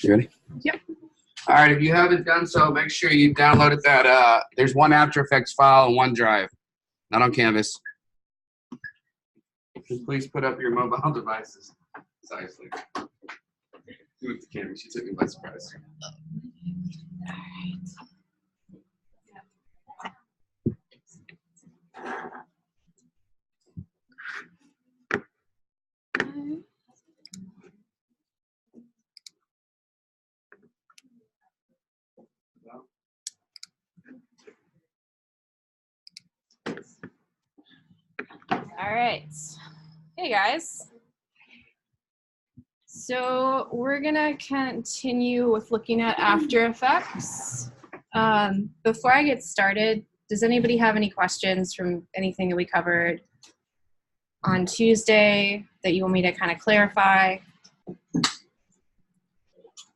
You ready? Yep. All right, if you haven't done so, make sure you downloaded that. There's one After Effects file in OneDrive, not on Canvas. Please put up your mobile devices. Sorry, Sleep. You with the camera, she took me by surprise. All right. All right. Hey guys. So we're gonna continue with looking at After Effects. Before I get started, does anybody have any questions from anything that we covered on Tuesday that you want me to kind of clarify?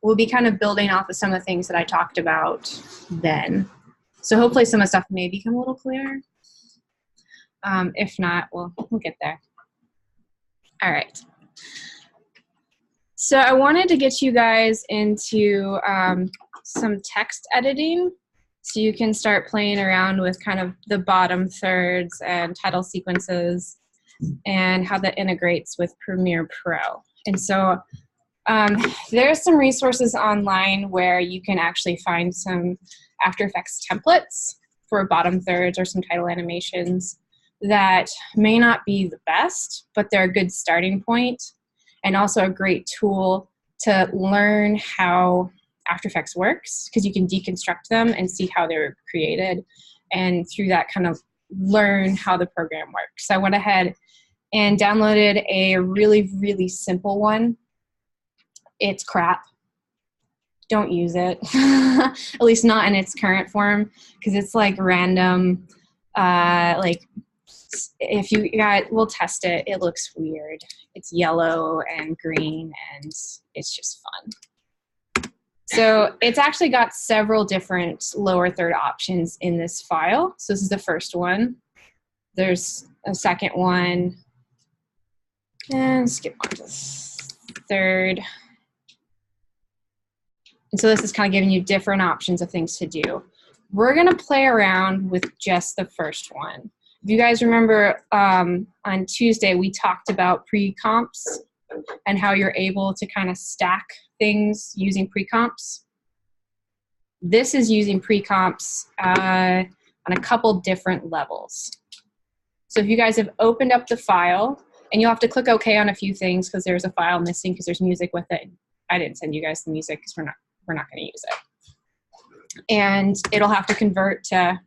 We'll be kind of building off of some of the things that I talked about then. So hopefully some of the stuff may become a little clearer. If not, we'll get there. All right. So I wanted to get you guys into some text editing so you can start playing around with kind of the bottom thirds and title sequences and how that integrates with Premiere Pro. And so there's some resources online where you can actually find some After Effects templates for bottom thirds or some title animations that may not be the best, but they're a good starting point and also a great tool to learn how After Effects works, because you can deconstruct them and see how they were created, and through that kind of learn how the program works. So I went ahead and downloaded a really, really simple one. It's crap. Don't use it, at least not in its current form, because it's like random, like if you guys, we'll test it. It looks weird. It's yellow and green, and it's just fun. So it's actually got several different lower third options in this file. So this is the first one. There's a second one, and skip on to third. And so this is kind of giving you different options of things to do. We're going to play around with just the first one. If you guys remember on Tuesday, we talked about pre-comps and how you're able to kind of stack things using pre-comps. This is using pre-comps on a couple different levels. So if you guys have opened up the file, and you'll have to click OK on a few things because there's a file missing because there's music with it. I didn't send you guys the music because we're not going to use it. And it'll have to convert to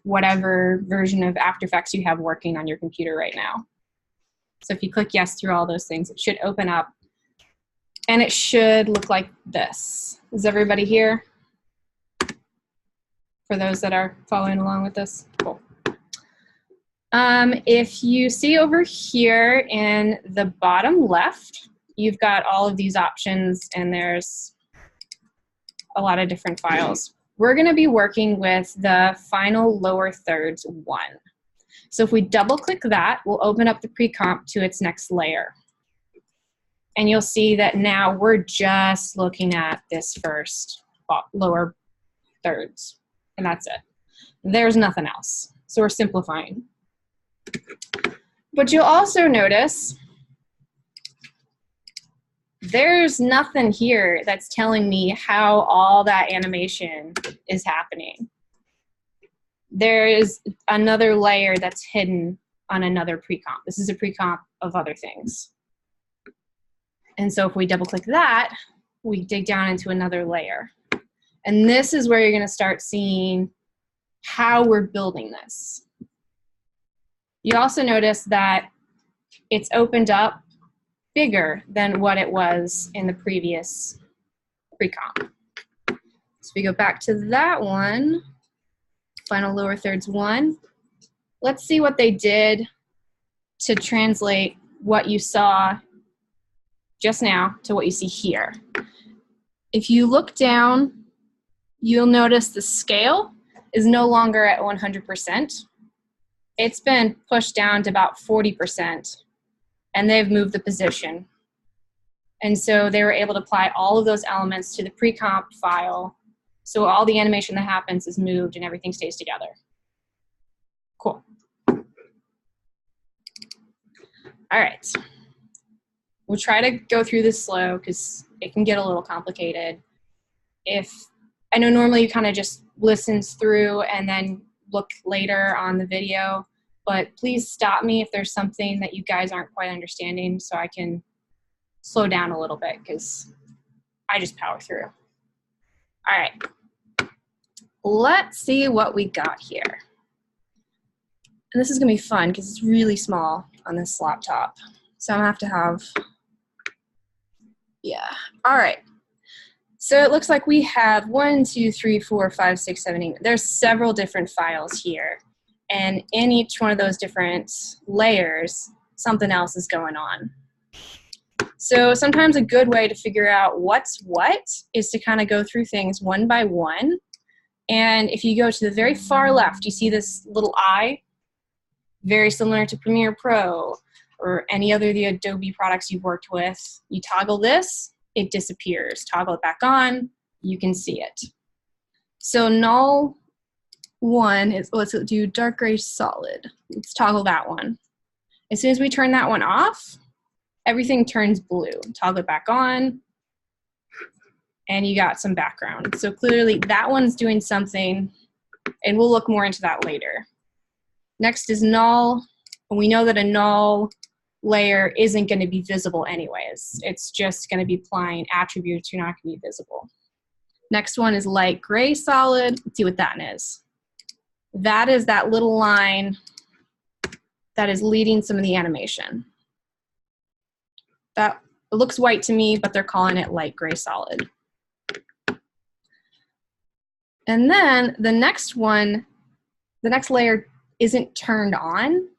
whatever version of After Effects you have working on your computer right now. So if you click yes through all those things, it should open up, and it should look like this. Is everybody here? For those that are following along with this? Cool. If you see over here in the bottom left, you've got all of these options, and there's a lot of different files. We're going to be working with the final lower thirds one. So if we double click that, we'll open up the pre-comp to its next layer. And you'll see that now we're just looking at this first lower thirds, and that's it. There's nothing else. So we're simplifying. But you'll also notice there's nothing here that's telling me how all that animation is happening. There is another layer that's hidden on another pre-comp. This is a pre-comp of other things. And so if we double click that, we dig down into another layer. And this is where you're going to start seeing how we're building this. You also notice that it's opened up bigger than what it was in the previous pre-comp. So we go back to that one, final lower thirds one. Let's see what they did to translate what you saw just now to what you see here. If you look down, you'll notice the scale is no longer at 100%. It's been pushed down to about 40%. And they've moved the position. And so they were able to apply all of those elements to the pre-comp file. So all the animation that happens is moved and everything stays together. Cool. All right. We'll try to go through this slow because it can get a little complicated. I know normally you kind of just listens through and then look later on the video, but please stop me if there's something that you guys aren't quite understanding so I can slow down a little bit because I just power through. All right. Let's see what we got here. And this is going to be fun because it's really small on this laptop. So I'm going to have, yeah. All right. So it looks like we have 1, 2, 3, 4, 5, 6, 7, 8. There's several different files here. And in each one of those different layers, something else is going on. So sometimes a good way to figure out what's what is to kind of go through things one by one. And if you go to the very far left, you see this little eye, very similar to Premiere Pro or any other of the Adobe products you've worked with. You toggle this, it disappears. Toggle it back on, you can see it. So null 1 is, let's do dark gray solid. Let's toggle that one. As soon as we turn that one off, everything turns blue. Toggle it back on, and you got some background. So clearly that one's doing something, and we'll look more into that later. Next is null. And we know that a null layer isn't going to be visible anyways. It's just going to be applying attributes. You're not going to be visible. Next one is light gray solid. Let's see what that is. That is that little line that is leading some of the animation. That looks white to me, but they're calling it light gray solid. And then the next one, the next layer isn't turned on.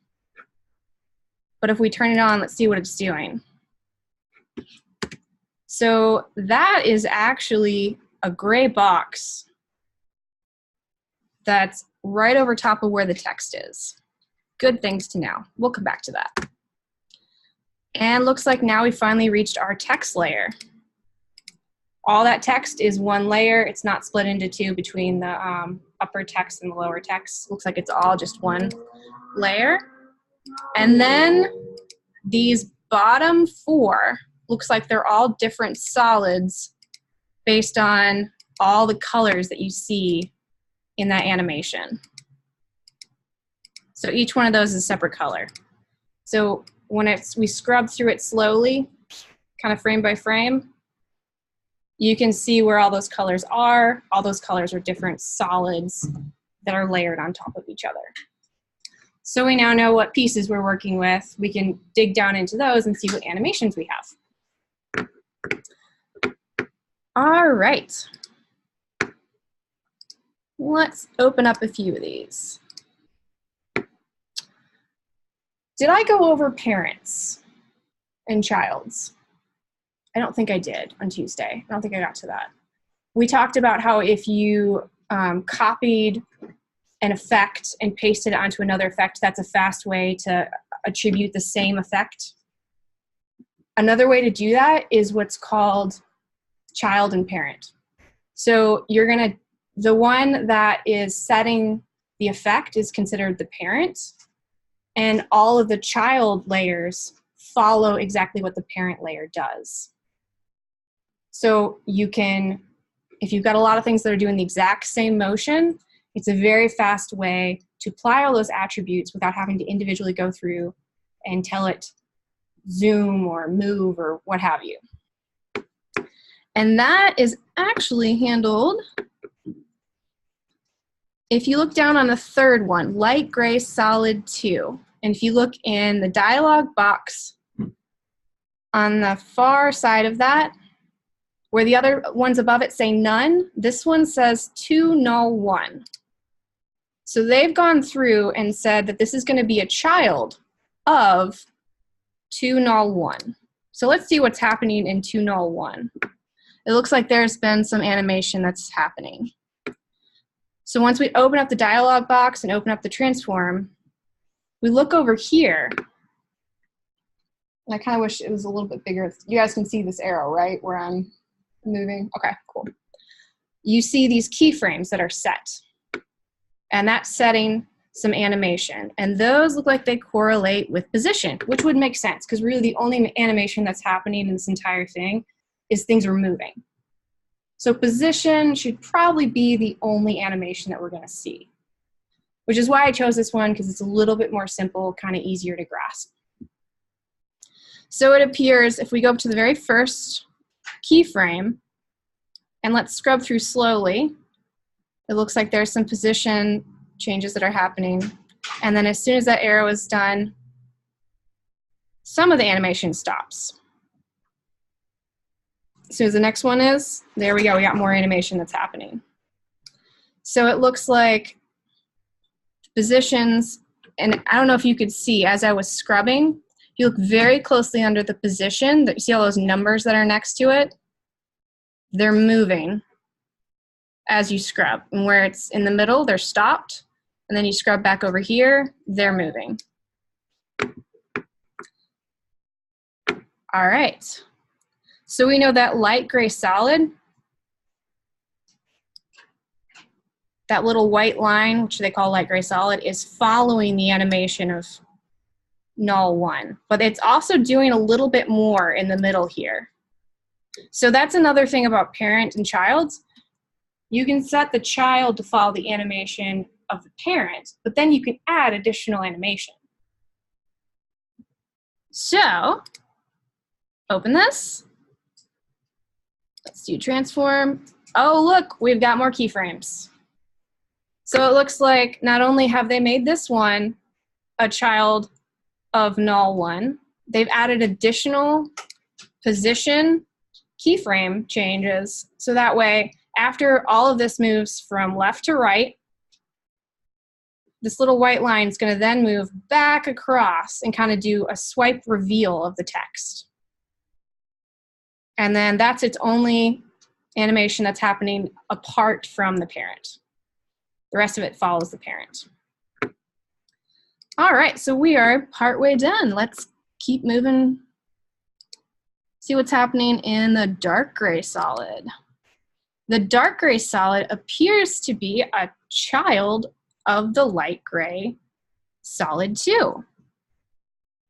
But if we turn it on, let's see what it's doing. So that is actually a gray box that's right over top of where the text is. Good things to know. We'll come back to that. And looks like now we finally reached our text layer. All that text is one layer. It's not split into two between the upper text and the lower text. Looks like it's all just one layer. And then these bottom 4 looks like they're all different solids based on all the colors that you see in that animation. So each one of those is a separate color. So when we scrub through it slowly, kind of frame by frame, you can see where all those colors are. All those colors are different solids that are layered on top of each other. So we now know what pieces we're working with. We can dig down into those and see what animations we have. All right. Let's open up a few of these. Did I go over parents and childs? I don't think I did on Tuesday. I don't think I got to that. We talked about how if you copied an effect and pasted it onto another effect, that's a fast way to attribute the same effect. Another way to do that is what's called child and parent. So you're gonna, the one that is setting the effect is considered the parent, and all of the child layers follow exactly what the parent layer does. So you can, if you've got a lot of things that are doing the exact same motion, it's a very fast way to apply all those attributes without having to individually go through and tell it zoom or move or what have you. And that is actually handled, if you look down on the third one, light gray solid 2. And if you look in the dialog box on the far side of that, where the other ones above it say none, this one says 2 null 1. So they've gone through and said that this is going to be a child of 2 null 1. So let's see what's happening in 2 null 1. It looks like there's been some animation that's happening. So once we open up the dialog box and open up the transform, we look over here, And I kind of wish it was a little bit bigger. You guys can see this arrow, right, where I'm moving? Okay, cool. You see these keyframes that are set. And that's setting some animation. And those look like they correlate with position, which would make sense because really the only animation that's happening in this entire thing is things are moving. So position should probably be the only animation that we're going to see, which is why I chose this one because it's a little bit more simple, kind of easier to grasp. So it appears if we go up to the very first keyframe and let's scrub through slowly, it looks like there's some position changes that are happening. And then as soon as that arrow is done, some of the animation stops. As soon as the next one is, there we go, we got more animation that's happening. So it looks like positions, and I don't know if you could see as I was scrubbing, if you look very closely under the position, that you see all those numbers that are next to it, they're moving as you scrub. And where it's in the middle, they're stopped. And then you scrub back over here, they're moving. All right. So we know that light gray solid, that little white line, which they call light gray solid, is following the animation of null 1. But it's also doing a little bit more in the middle here. So that's another thing about parent and child. You can set the child to follow the animation of the parent, but then you can add additional animation. So, open this. Let's do transform. Oh, look, we've got more keyframes. So it looks like not only have they made this one a child of null 1, they've added additional position keyframe changes. So that way, after all of this moves from left to right, this little white line is going to then move back across and kind of do a swipe reveal of the text. And then that's its only animation that's happening apart from the parent. The rest of it follows the parent. All right, so we are partway done. Let's keep moving. See what's happening in the dark gray solid. The dark gray solid appears to be a child of the light gray solid too.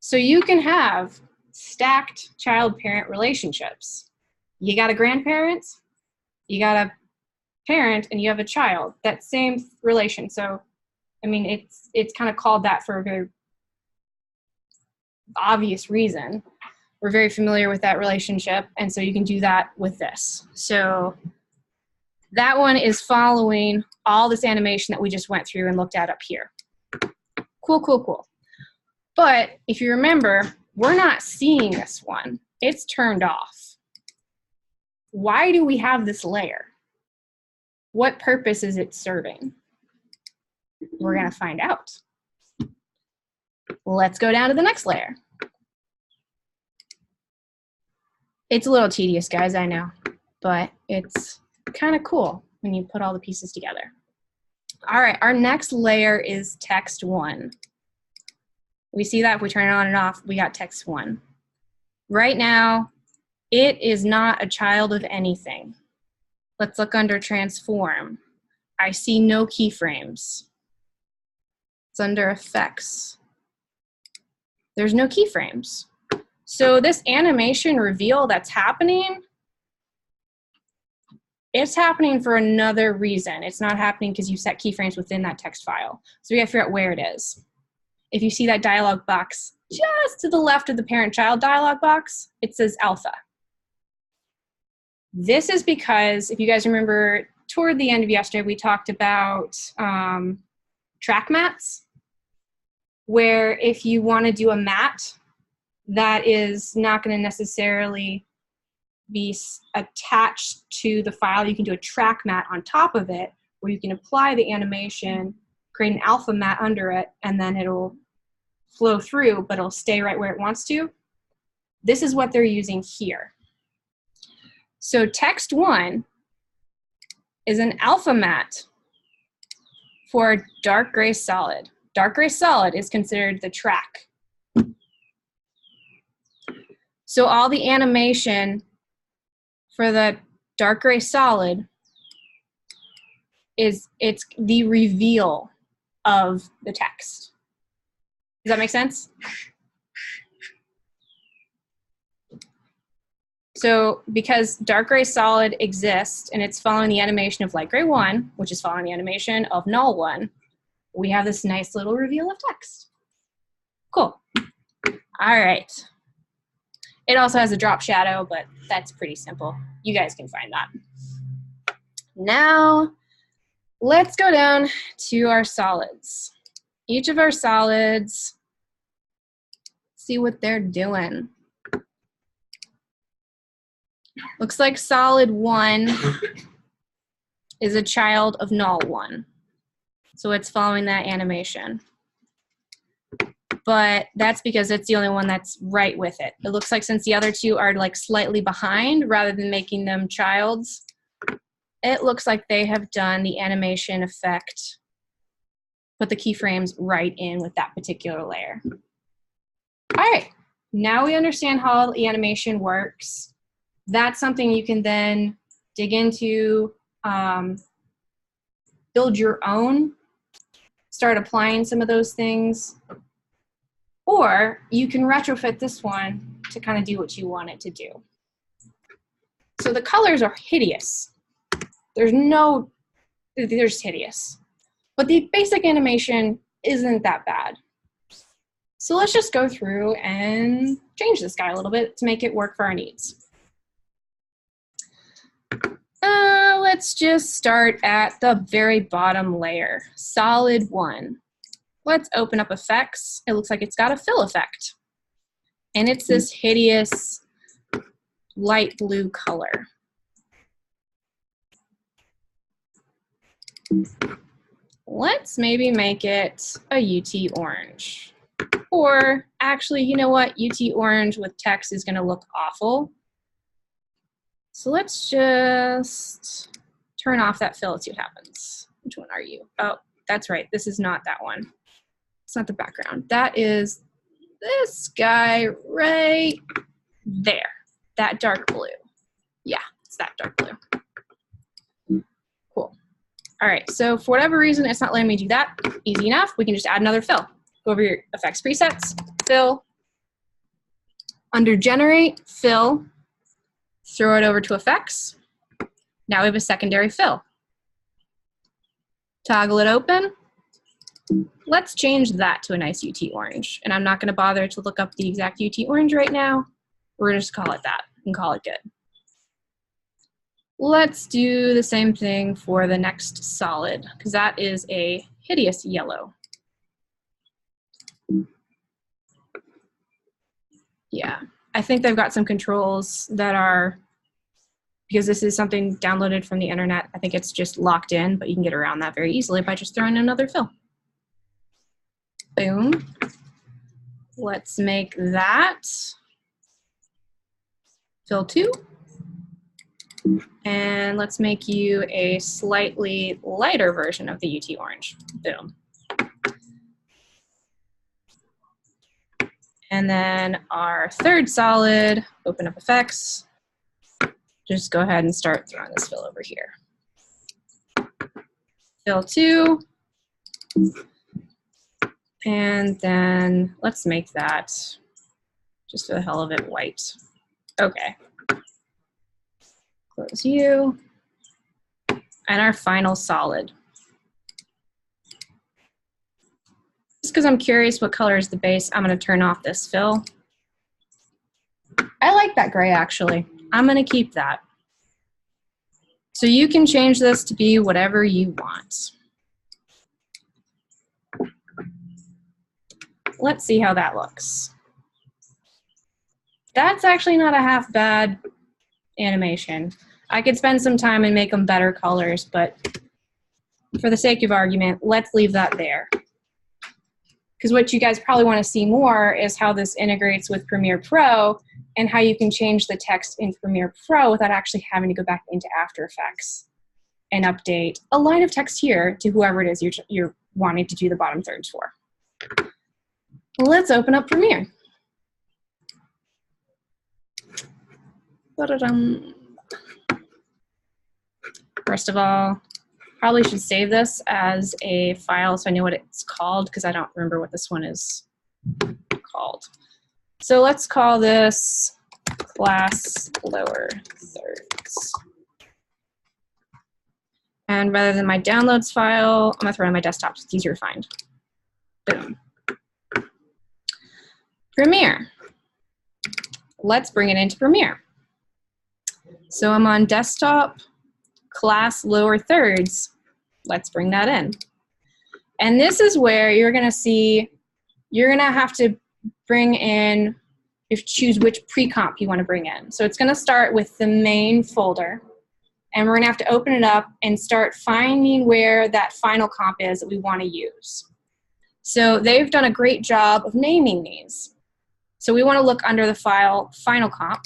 So you can have stacked child-parent relationships. You got a grandparent, you got a parent, and you have a child. That same relation. So, I mean, it's kind of called that for a very obvious reason. We're very familiar with that relationship, and so you can do that with this. So that one is following all this animation that we just went through and looked at up here. Cool, cool, cool. But if you remember, we're not seeing this one. It's turned off. Why do we have this layer? What purpose is it serving? We're going to find out. Let's go down to the next layer. It's a little tedious, guys, I know, but it's kind of cool when you put all the pieces together. All right, our next layer is text 1. We see that if we turn it on and off, we got text 1. Right now, it is not a child of anything. Let's look under transform. I see no keyframes. It's under effects. There's no keyframes. So this animation reveal that's happening, it's happening for another reason. It's not happening because you set keyframes within that text file. So we have to figure out where it is. If you see that dialog box just to the left of the parent-child dialog box, it says alpha. This is because, if you guys remember, toward the end of yesterday, we talked about track mats, where if you want to do a mat that is not going to necessarily be attached to the file, you can do a track mat on top of it, where you can apply the animation, create an alpha mat under it, and then it'll flow through, but it'll stay right where it wants to. This is what they're using here. So text 1 is an alpha mat for a dark gray solid. Dark gray solid is considered the track. So all the animation for the dark gray solid it's the reveal of the text. Does that make sense? So because dark gray solid exists and it's following the animation of light gray 1, which is following the animation of null 1, we have this nice little reveal of text. Cool. All right. It also has a drop shadow, but that's pretty simple. You guys can find that. Now, let's go down to our solids. Each of our solids, see what they're doing. Looks like solid 1 is a child of null 1. So it's following that animation. But that's because it's the only one that's right with it. It looks like since the other two are like slightly behind rather than making them childs, it looks like they have done the animation effect, put the keyframes right in with that particular layer. All right, now we understand how the animation works. That's something you can then dig into, build your own, start applying some of those things, or you can retrofit this one to kind of do what you want it to do. So the colors are hideous. They're just hideous. But the basic animation isn't that bad. So let's just go through and change this guy a little bit to make it work for our needs. Let's just start at the very bottom layer, solid 1. Let's open up effects. It looks like it's got a fill effect. And it's this hideous light blue color. Let's maybe make it a UT orange. Or actually, you know what? UT orange with text is going to look awful. So let's just turn off that fill and see what happens. Which one are you? Oh, that's right. This is not that one. It's not the background. That is this guy right there. That dark blue. Yeah, it's that dark blue. Cool. All right, so for whatever reason, it's not letting me do that. Easy enough. We can just add another fill. Go over your effects presets, fill. Under generate, fill. Throw it over to effects. Now we have a secondary fill. Toggle it open. Let's change that to a nice UT orange. And I'm not going to bother to look up the exact UT orange right now. We're going to just call it that and call it good. Let's do the same thing for the next solid, because that is a hideous yellow. Yeah, I think they've got some controls that are, because this is something downloaded from the internet, I think it's just locked in, but you can get around that very easily by just throwing in another fill. Boom. Let's make that fill 2. And let's make you a slightly lighter version of the UT orange. Boom. And then our third solid, open up effects. Just go ahead and start throwing this fill over here. Fill 2. And then let's make that, just for the hell of it, white. Okay. Close you. And our final solid. Just because I'm curious what color is the base, I'm going to turn off this fill. I like that gray, actually. I'm going to keep that. So you can change this to be whatever you want. Let's see how that looks. That's actually not a half bad animation. I could spend some time and make them better colors, but for the sake of argument, let's leave that there. Because what you guys probably want to see more is how this integrates with Premiere Pro and how you can change the text in Premiere Pro without actually having to go back into After Effects and update a line of text here to whoever it is you're wanting to do the bottom thirds for. Let's open up Premiere. Ba-da-dum. First of all, probably should save this as a file so I know what it's called because I don't remember what this one is called. So let's call this class lower thirds. And rather than my downloads file, I'm gonna throw it on my desktop so it's easier to find. Boom. Premiere. Let's bring it into Premiere. So I'm on desktop, class lower thirds. Let's bring that in. And this is where you're gonna see, you're gonna have to bring in, you choose which pre-comp you wanna bring in. So it's gonna start with the main folder, and we're gonna have to open it up and start finding where that final comp is that we wanna use. So they've done a great job of naming these. So we wanna look under the file, final comp,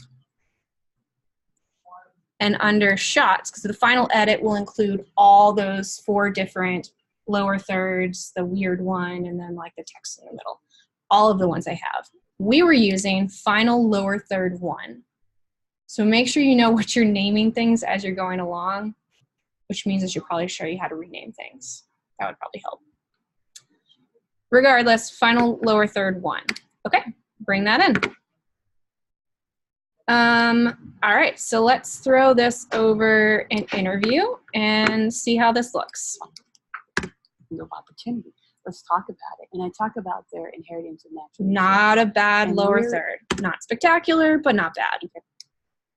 and under shots, because the final edit will include all those 4 different lower thirds, the weird one, and then like the text in the middle. All of the ones I have. We were using final lower third 1. So make sure you know what you're naming things as you're going along, which means I should probably show you how to rename things. That would probably help. Regardless, final lower third 1. Okay, bring that in. All right, so let's throw this over an interview and see how this looks. Of opportunity. Let's talk about it. And I talk about their inheritance of natural Not a bad And lower we're- third. Not spectacular, but not bad.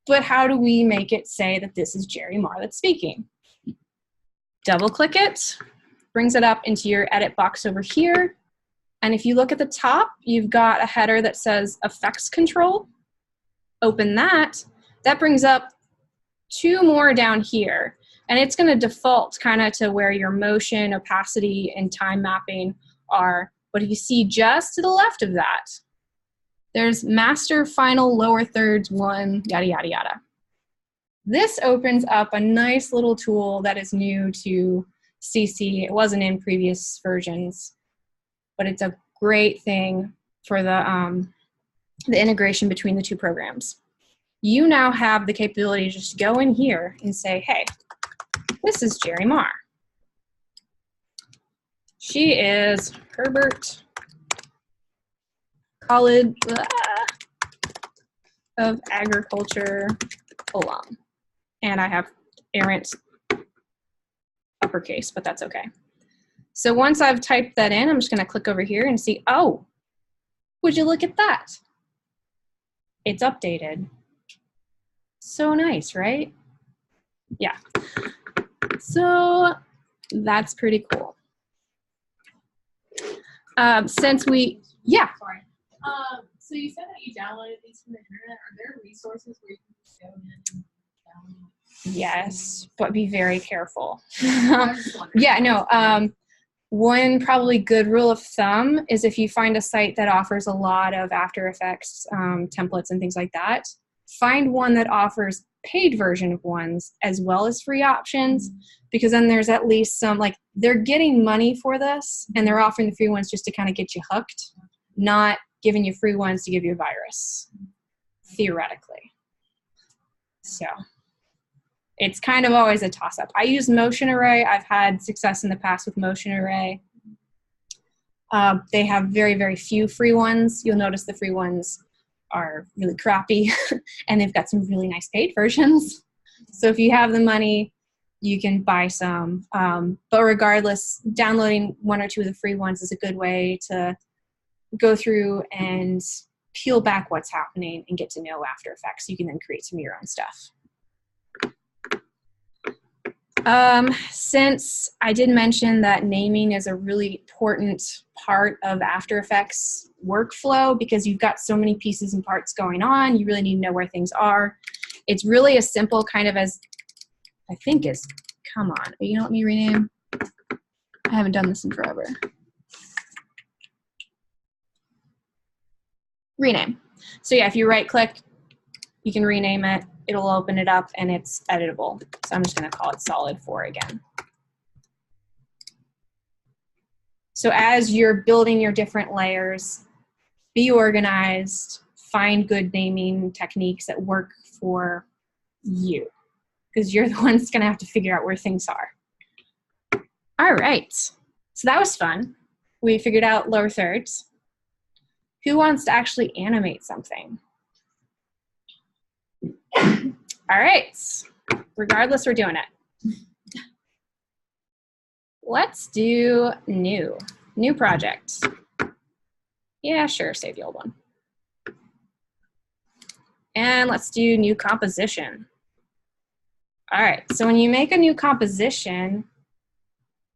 But how do we make it say that this is Jerry Marr that's speaking? Double click it, brings it up into your edit box over here. And if you look at the top, you've got a header that says effects control. Open that. That brings up 2 more down here. And it's going to default kind of to where your motion, opacity, and time mapping are. But if you see just to the left of that, there's master, final, lower thirds, 1, yada, yada, yada. This opens up a nice little tool that is new to CC. It wasn't in previous versions, but it's a great thing for the integration between the 2 programs. You now have the capability to just go in here and say, hey, this is Jerry Marr. She is Herbert College of Agriculture alum. And I have errant uppercase, but that's okay. So once I've typed that in, I'm just gonna click over here and see, oh, would you look at that? It's updated. So nice, right? Yeah. So that's pretty cool. Since we, yeah. Sorry. So you said that you downloaded these from the internet. Are there resources where you can just go in and download? Yes, but be very careful. I was just wondering. Yeah, no. One probably good rule of thumb is if you find a site that offers a lot of After Effects templates and things like that, find one that offers paid version of ones as well as free options, because then there's at least some, like, they're getting money for this and they're offering the free ones just to kind of get you hooked, not giving you free ones to give you a virus, theoretically. So it's kind of always a toss-up. I use Motion Array. I've had success in the past with Motion Array. They have very, very few free ones. You'll notice the free ones are really crappy, and they've got some really nice paid versions. So if you have the money, you can buy some. But regardless, downloading 1 or 2 of the free ones is a good way to go through and peel back what's happening and get to know After Effects. You can then create some of your own stuff. Since I did mention that naming is a really important part of After Effects workflow, because you've got so many pieces and parts going on, you really need to know where things are. It's really as simple kind of as, I think is, come on, are you gonna let me rename? I haven't done this in forever. Rename. So yeah, if you right click, you can rename it. It'll open it up and it's editable. So I'm just gonna call it Solid 4 again. So as you're building your different layers, be organized, find good naming techniques that work for you, because you're the one that's going to have to figure out where things are. All right. So that was fun. We figured out lower thirds. Who wants to actually animate something? All right. Regardless, we're doing it. Let's do new project. Yeah, sure, save the old one. And let's do new composition. All right, so when you make a new composition,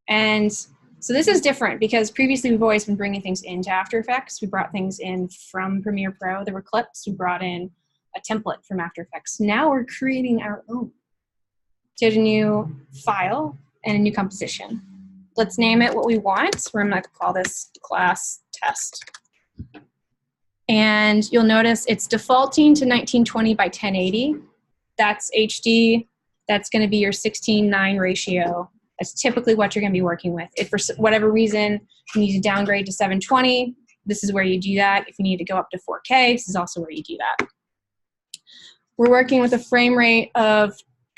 and so this is different because previously we've always been bringing things into After Effects. We brought things in from Premiere Pro. There were clips. We brought in a template from After Effects. Now we're creating our own. So a new file and a new composition. Let's name it what we want. We're going to call this class test. And you'll notice it's defaulting to 1920 by 1080. That's HD. That's going to be your 16:9 ratio. That's typically what you're going to be working with. If for whatever reason you need to downgrade to 720, this is where you do that. If you need to go up to 4K, this is also where you do that. We're working with a frame rate of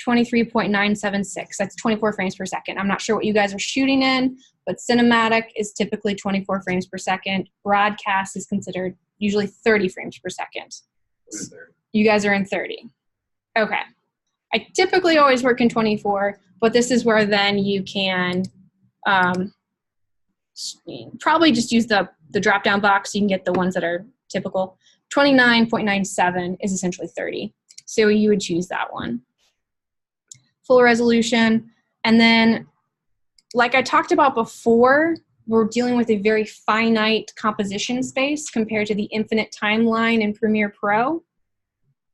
23.976. That's 24 frames per second. I'm not sure what you guys are shooting in, but cinematic is typically 24 frames per second. Broadcast is considered usually 30 frames per second. You guys are in 30. Okay. I typically always work in 24, but this is where then you can probably just use the drop-down box. You can get the ones that are typical. 29.97 is essentially 30. So you would choose that one. Full resolution. And then, like I talked about before, we're dealing with a very finite composition space compared to the infinite timeline in Premiere Pro.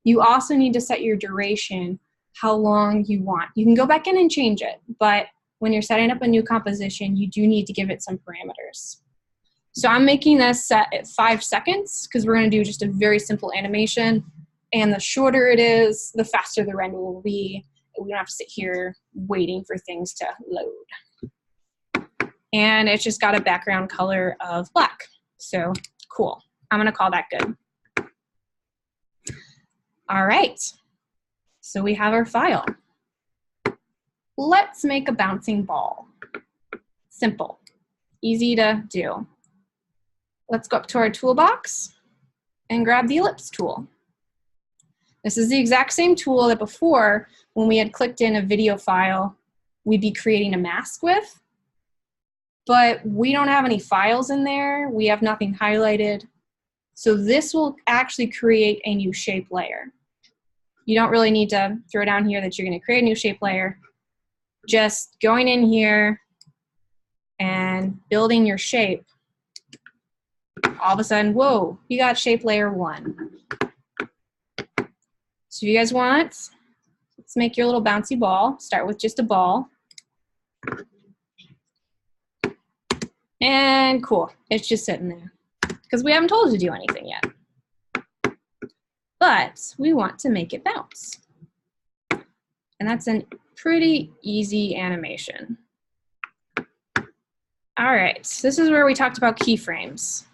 You also need to set your duration, how long you want. You can go back in and change it, but when you're setting up a new composition, you do need to give it some parameters. So I'm making this set at 5 seconds because we're going to do just a very simple animation. And the shorter it is, the faster the render will be. We don't have to sit here waiting for things to load. And it's just got a background color of black. So cool. I'm going to call that good. All right. So we have our file. Let's make a bouncing ball. Simple. Easy to do. Let's go up to our toolbox and grab the ellipse tool. This is the exact same tool that before, when we had clicked in a video file, we'd be creating a mask with. But we don't have any files in there. We have nothing highlighted. So this will actually create a new shape layer. You don't really need to throw down here that you're going to create a new shape layer. Just going in here and building your shape. All of a sudden, whoa, you got shape layer 1. So if you guys want, let's make your little bouncy ball. Start with just a ball. And cool, it's just sitting there because we haven't told it to do anything yet. But we want to make it bounce. And that's a pretty easy animation. All right, so this is where we talked about keyframes.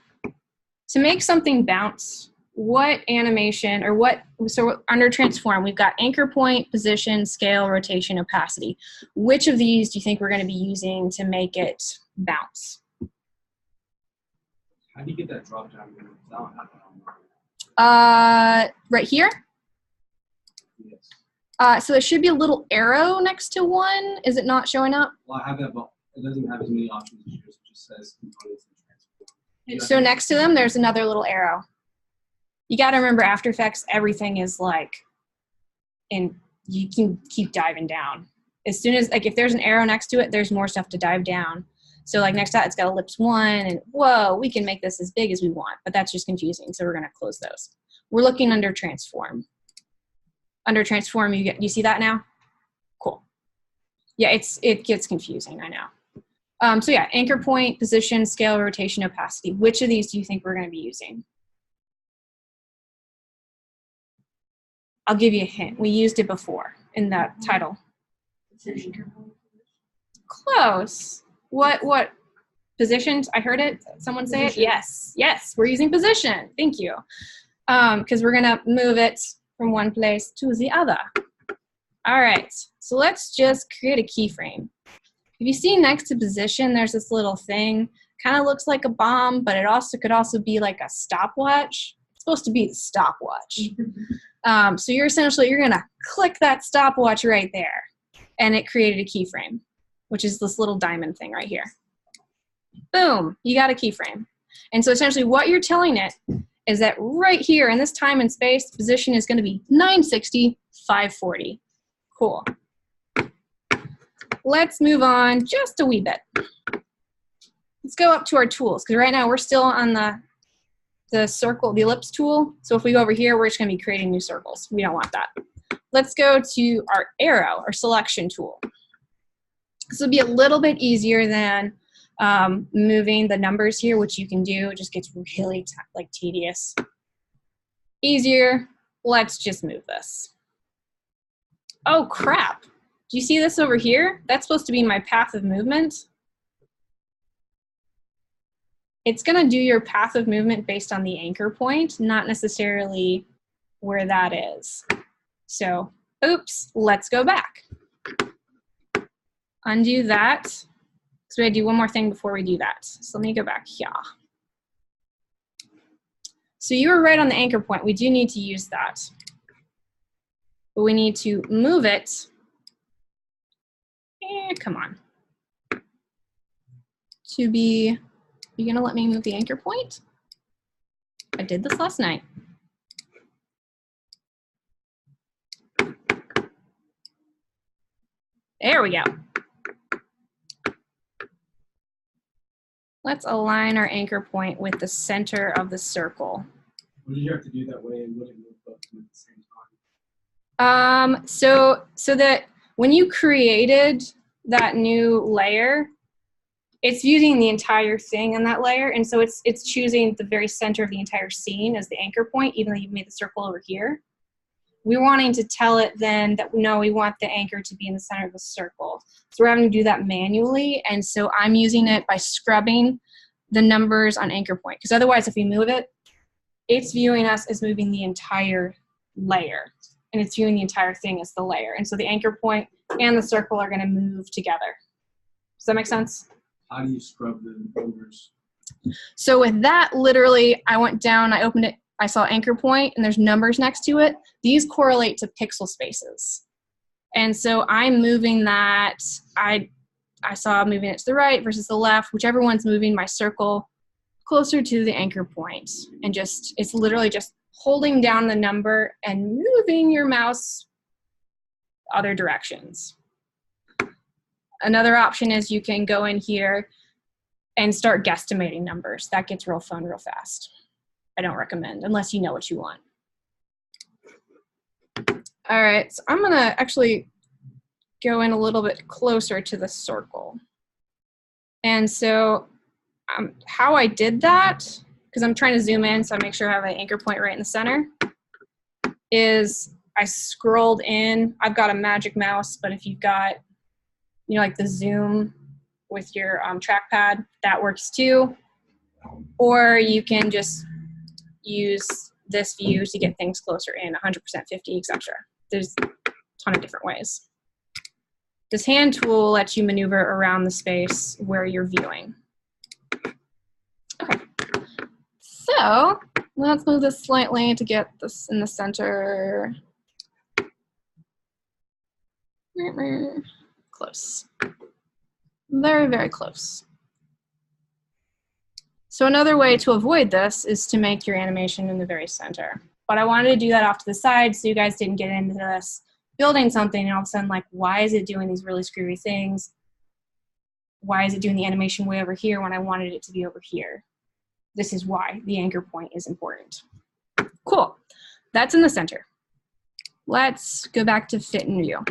To make something bounce, what animation or what, so under transform, we've got anchor point, position, scale, rotation, opacity. Which of these do you think we're going to be using to make it bounce? How do you get that drop down menu? I don't have that on mine. Right here. Yes. So it should be a little arrow next to one. Is it not showing up? Well, I have that, but it doesn't have as many options as yours. It just says components and transform. So next to them, there's another little arrow. You got to remember After Effects, everything is like, and you can keep diving down. As soon as, like if there's an arrow next to it, there's more stuff to dive down. So like next to that, it's got ellipse 1, and whoa, we can make this as big as we want, but that's just confusing. So we're going to close those. We're looking under transform. Under transform, you see that now? Cool. Yeah, it gets confusing, I know. So yeah, anchor point, position, scale, rotation, opacity. Which of these do you think we're going to be using? I'll give you a hint. We used it before in the title. Close. What positions? I heard it. Someone say it. Yes. Yes, we're using position. Thank you. Because we're going to move it from one place to the other. All right, so let's just create a keyframe. If you see next to position, there's this little thing. Kind of looks like a bomb, but it also could also be like a stopwatch. It's supposed to be the stopwatch. So you're gonna click that stopwatch right there, and it created a keyframe, which is this little diamond thing right here. Boom, you got a keyframe. And so essentially what you're telling it is that right here in this time and space, the position is gonna be 960, 540. Cool. Let's move on just a wee bit. Let's go up to our tools, because right now we're still on the circle, the ellipse tool. So if we go over here, we're just gonna be creating new circles. We don't want that. Let's go to our arrow, our selection tool. This will be a little bit easier than moving the numbers here, which you can do. It just gets really tedious. Easier. Let's just move this. Oh crap. Do you see this over here? That's supposed to be my path of movement. It's gonna do your path of movement based on the anchor point, not necessarily where that is. So, oops, let's go back. Undo that. So we gotta do one more thing before we do that. So let me go back here. So you were right on the anchor point. We do need to use that. But we need to move it. Come on. To be, you gonna let me move the anchor point? I did this last night. There we go. Let's align our anchor point with the center of the circle. Would you have to do that way and would it move both at the same time? So that when you created that new layer, it's using the entire thing in that layer, and so it's choosing the very center of the entire scene as the anchor point, even though you've made the circle over here. We're wanting to tell it then that no, we want the anchor to be in the center of the circle. So we're having to do that manually, and so I'm using it by scrubbing the numbers on anchor point, because otherwise if we move it, it's viewing us as moving the entire layer, and it's viewing the entire thing as the layer. And so the anchor point and the circle are gonna move together. Does that make sense? How do you scrub the numbers? So with that, literally, I went down, I opened it, I saw anchor point, and there's numbers next to it. These correlate to pixel spaces. And so I'm moving that, I saw moving it to the right versus the left, whichever one's moving my circle closer to the anchor point. And just, it's literally just holding down the number and moving your mouse other directions. Another option is you can go in here and start guesstimating numbers. That gets real fun real fast. I don't recommend unless you know what you want. All right, so I'm gonna actually go in a little bit closer to the circle. And so how I did that, because I'm trying to zoom in so I make sure I have an anchor point right in the center, is I scrolled in. I've got a magic mouse, but if you've got, you know, like the zoom with your trackpad, that works too. Or you can just use this view to get things closer in, 100%, 50, etc. There's a ton of different ways. This hand tool lets you maneuver around the space where you're viewing. Okay, so let's move this slightly to get this in the center. Close. Very, very close. So another way to avoid this is to make your animation in the very center. But I wanted to do that off to the side so you guys didn't get into this building something and all of a sudden like, why is it doing these really screwy things? Why is it doing the animation way over here when I wanted it to be over here? This is why the anchor point is important. Cool, that's in the center. Let's go back to fit and view.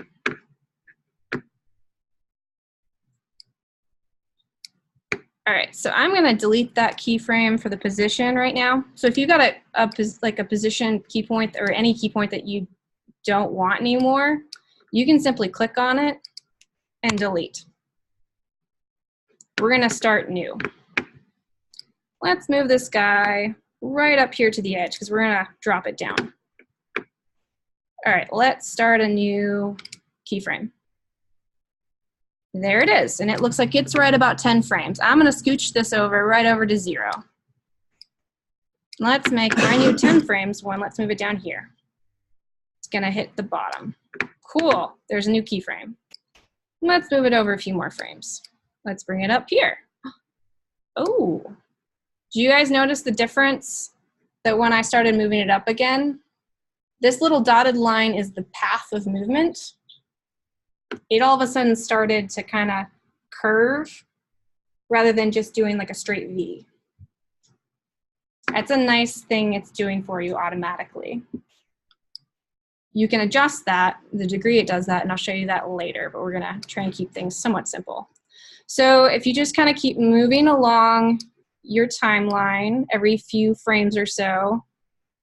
All right, so I'm gonna delete that keyframe for the position right now. So if you've got a position key point or any key point that you don't want anymore, you can simply click on it and delete. We're gonna start new. Let's move this guy right up here to the edge because we're gonna drop it down. All right, let's start a new keyframe. There it is, and it looks like it's right about 10 frames. I'm gonna scooch this over, right over to 0. Let's make my new 10 frames one. Let's move it down here. It's gonna hit the bottom. Cool, there's a new keyframe. Let's move it over a few more frames. Let's bring it up here. Oh, do you guys notice the difference that when I started moving it up again, this little dotted line is the path of movement. It all of a sudden started to kind of curve rather than just doing like a straight V. That's a nice thing it's doing for you automatically. You can adjust that, the degree it does that, and I'll show you that later, but we're gonna try and keep things somewhat simple. So if you just kind of keep moving along your timeline every few frames or so,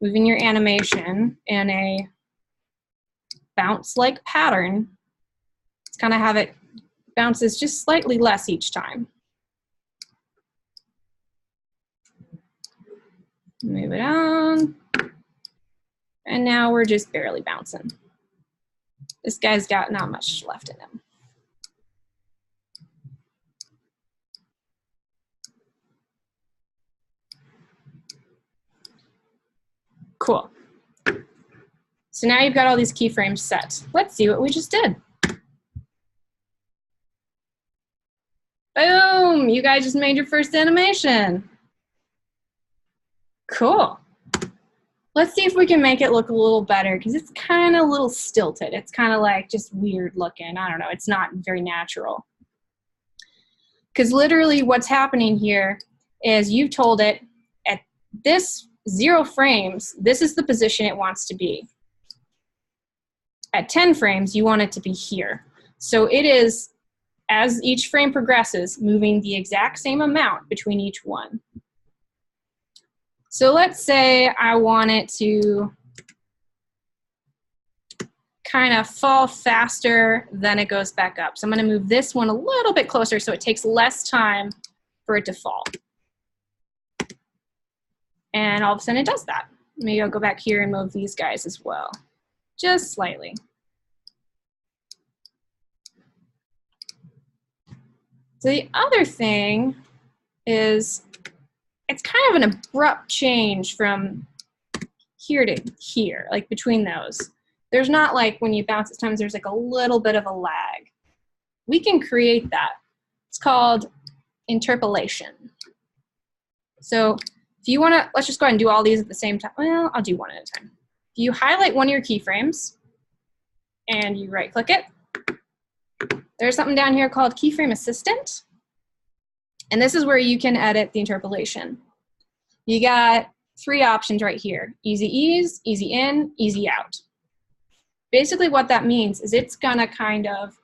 moving your animation in a bounce-like pattern, it's kind of have it bounces just slightly less each time. Move it on. And now we're just barely bouncing. This guy's got not much left in him. Cool. So now you've got all these keyframes set. Let's see what we just did. Boom, you guys just made your first animation. Cool. Let's see if we can make it look a little better because it's kind of a little stilted. It's kind of like just weird looking. I don't know, it's not very natural. Because literally what's happening here is you've told it at this 0 frames, this is the position it wants to be. At 10 frames, you want it to be here. So it is, as each frame progresses, moving the exact same amount between each one. So let's say I want it to kind of fall faster than it goes back up. So I'm going to move this one a little bit closer so it takes less time for it to fall. And all of a sudden it does that. Maybe I'll go back here and move these guys as well, just slightly. So the other thing is it's kind of an abrupt change from here to here, like between those. There's not like when you bounce at times, there's like a little bit of a lag. We can create that. It's called interpolation. So if you want to, let's just go ahead and do all these at the same time. Well, I'll do one at a time. If you highlight one of your keyframes and you right click it, there's something down here called Keyframe Assistant. And this is where you can edit the interpolation. You got 3 options right here: easy ease, easy in, easy out. Basically what that means is it's gonna kind of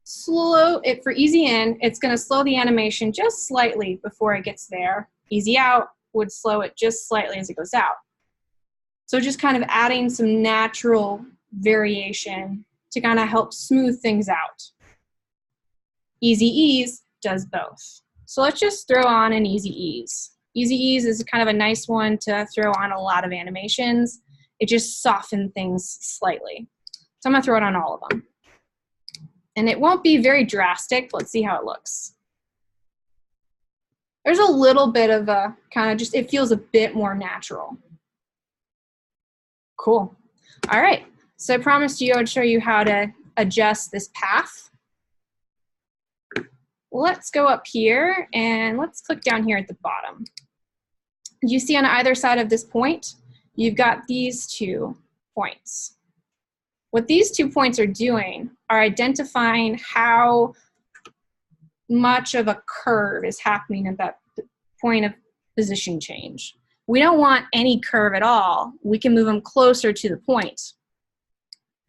slow it. For easy in, it's gonna slow the animation just slightly before it gets there. Easy out would slow it just slightly as it goes out. So just kind of adding some natural variation to kind of help smooth things out. Easy ease does both. So let's just throw on an easy ease. Easy ease is kind of a nice one to throw on a lot of animations. It just softens things slightly. So I'm gonna throw it on all of them. And it won't be very drastic. Let's see how it looks. There's a little bit of a kind of just, it feels a bit more natural. Cool. All right, so I promised you I would show you how to adjust this path. Let's go up here and let's click down here at the bottom. You see on either side of this point, you've got these 2 points. What these 2 points are doing are identifying how much of a curve is happening at that point of position change. We don't want any curve at all. We can move them closer to the point.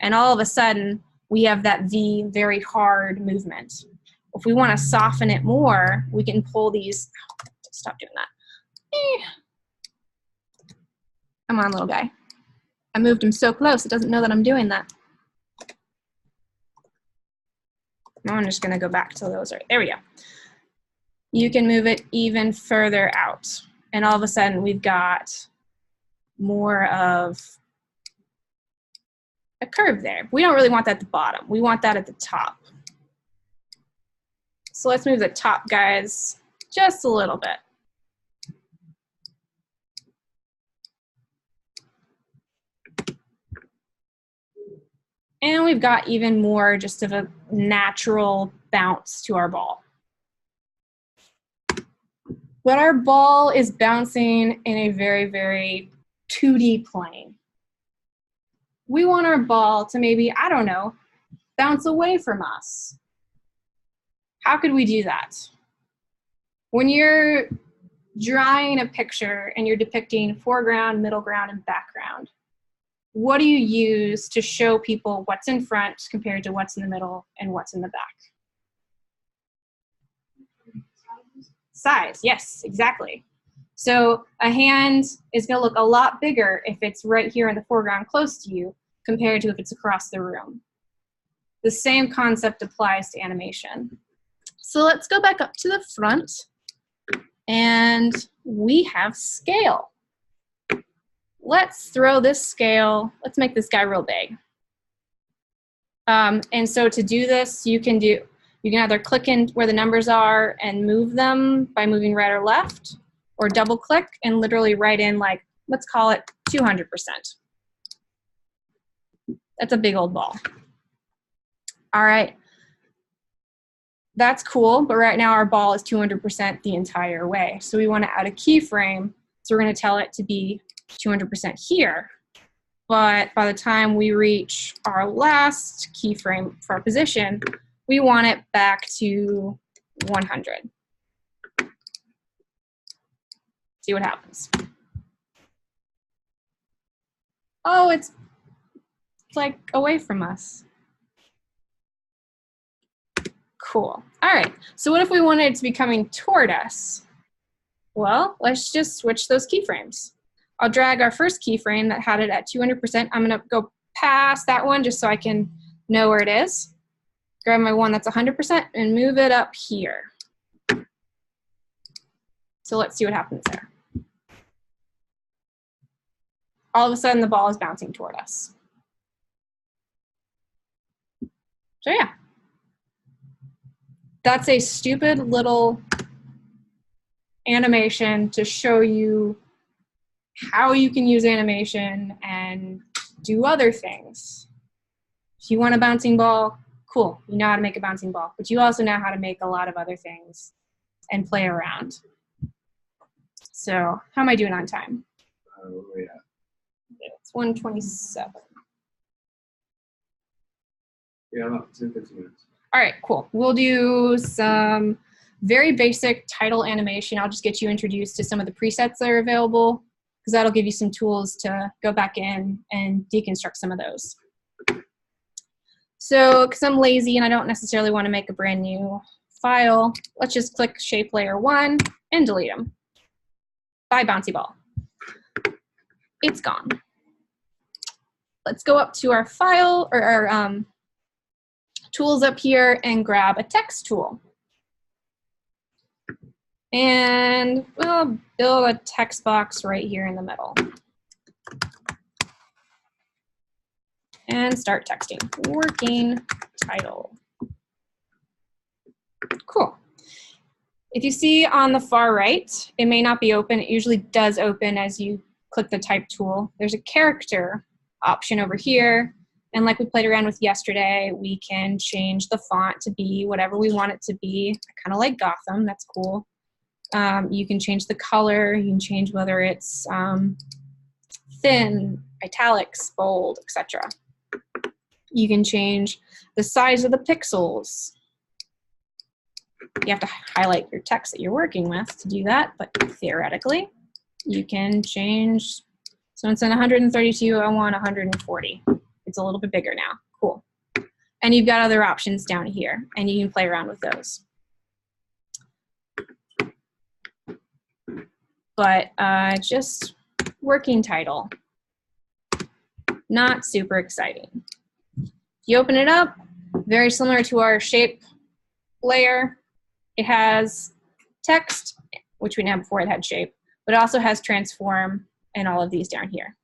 And all of a sudden, we have that V, very hard movement. If we want to soften it more, we can pull these. Stop doing that. Come on, little guy. I moved him so close, it doesn't know that I'm doing that. Now I'm just going to go back to those. There we go. You can move it even further out. And all of a sudden, we've got more of a curve there. We don't really want that at the bottom. We want that at the top. So let's move the top guys just a little bit. And we've got even more just of a natural bounce to our ball. But our ball is bouncing in a very, very 2D plane. We want our ball to maybe, I don't know, bounce away from us. How could we do that? When you're drawing a picture and you're depicting foreground, middle ground, and background, what do you use to show people what's in front compared to what's in the middle and what's in the back? Size, yes, exactly. So a hand is going to look a lot bigger if it's right here in the foreground close to you compared to if it's across the room. The same concept applies to animation. So let's go back up to the front, and we have scale. Let's throw this scale, let's make this guy real big. And so to do this, you can either click in where the numbers are and move them by moving right or left, or double click and literally write in, like, let's call it 200%. That's a big old ball. All right. That's cool, but right now our ball is 200% the entire way. So we want to add a keyframe. So we're going to tell it to be 200% here. But by the time we reach our last keyframe for our position, we want it back to 100. See what happens. Oh, it's like away from us. Cool. All right. So what if we wanted it to be coming toward us? Well, let's just switch those keyframes. I'll drag our first keyframe that had it at 200%. I'm going to go past that one just so I can know where it is. Grab my one that's 100% and move it up here. So let's see what happens there. All of a sudden, the ball is bouncing toward us. So yeah. That's a stupid little animation to show you how you can use animation and do other things. If you want a bouncing ball, cool, you know how to make a bouncing ball, but you also know how to make a lot of other things and play around. So how am I doing on time? Where we at? It's 1:27. Yeah, about 10, 15 minutes. All right, cool. We'll do some very basic title animation. I'll just get you introduced to some of the presets that are available, because that'll give you some tools to go back in and deconstruct some of those. So, because I'm lazy and I don't necessarily want to make a brand new file, let's just click Shape Layer 1 and delete them. Bye, bouncy ball. It's gone. Let's go up to our file, or our tools up here, and grab a text tool. And we'll build a text box right here in the middle. And start texting. Working title. Cool. If you see on the far right, it may not be open. It usually does open as you click the type tool. There's a character option over here. And like we played around with yesterday, we can change the font to be whatever we want it to be. I kind of like Gotham. That's cool. You can change the color. You can change whether it's thin, italics, bold, etc. You can change the size of the pixels. You have to highlight your text that you're working with to do that, but theoretically, you can change. So instead of 132, I want 140. It's a little bit bigger now. Cool. And you've got other options down here, and you can play around with those. But just working title. Not super exciting. You open it up, very similar to our shape layer. It has text, which we didn't have before it had shape, but it also has transform and all of these down here.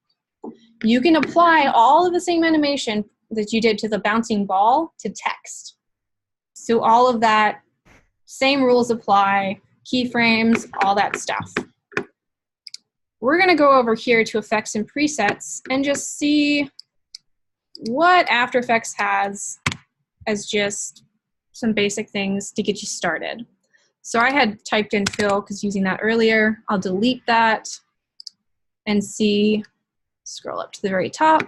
you can apply all of the same animation that you did to the bouncing ball to text. So all of that, same rules apply, keyframes, all that stuff. We're gonna go over here to effects and presets and just see what After Effects has as just some basic things to get you started. So I had typed in fill because using that earlier. I'll delete that and see, scroll up to the very top.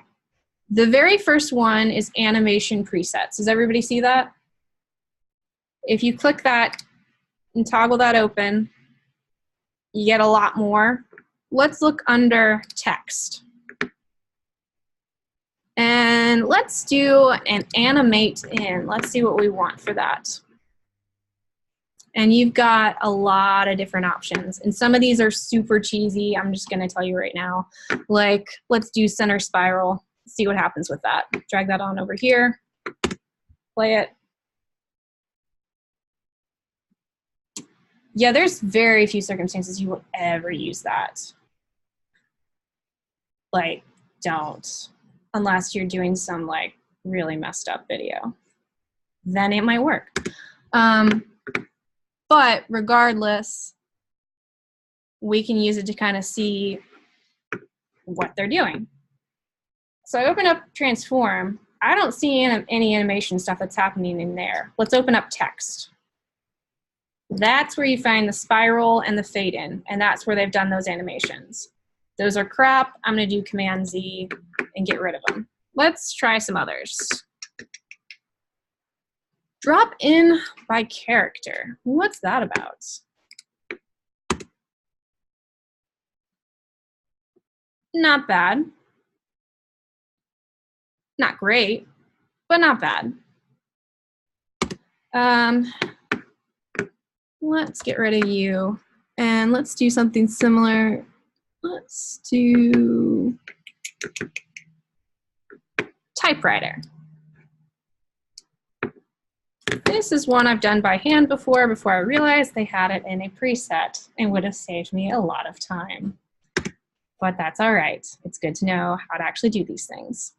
The very first one is animation presets. Does everybody see that? If you click that and toggle that open, you get a lot more. Let's look under text. And let's do an animate in. Let's see what we want for that. And you've got a lot of different options. And some of these are super cheesy. I'm just gonna tell you right now. Like, let's do center spiral. See what happens with that. Drag that on over here. Play it. Yeah, there's very few circumstances you will ever use that. Like, don't. Unless you're doing some like really messed up video. Then it might work. But regardless, we can use it to kind of see what they're doing. So I open up transform. I don't see any animation stuff that's happening in there. Let's open up text. That's where you find the spiral and the fade in, and that's where they've done those animations. Those are crap. I'm gonna do Command Z and get rid of them. Let's try some others. Drop in by character. What's that about? Not bad. Not great, but not bad. Let's get rid of you and let's do something similar. Let's do typewriter. This is one I've done by hand before I realized they had it in a preset and would have saved me a lot of time. But that's all right. It's good to know how to actually do these things.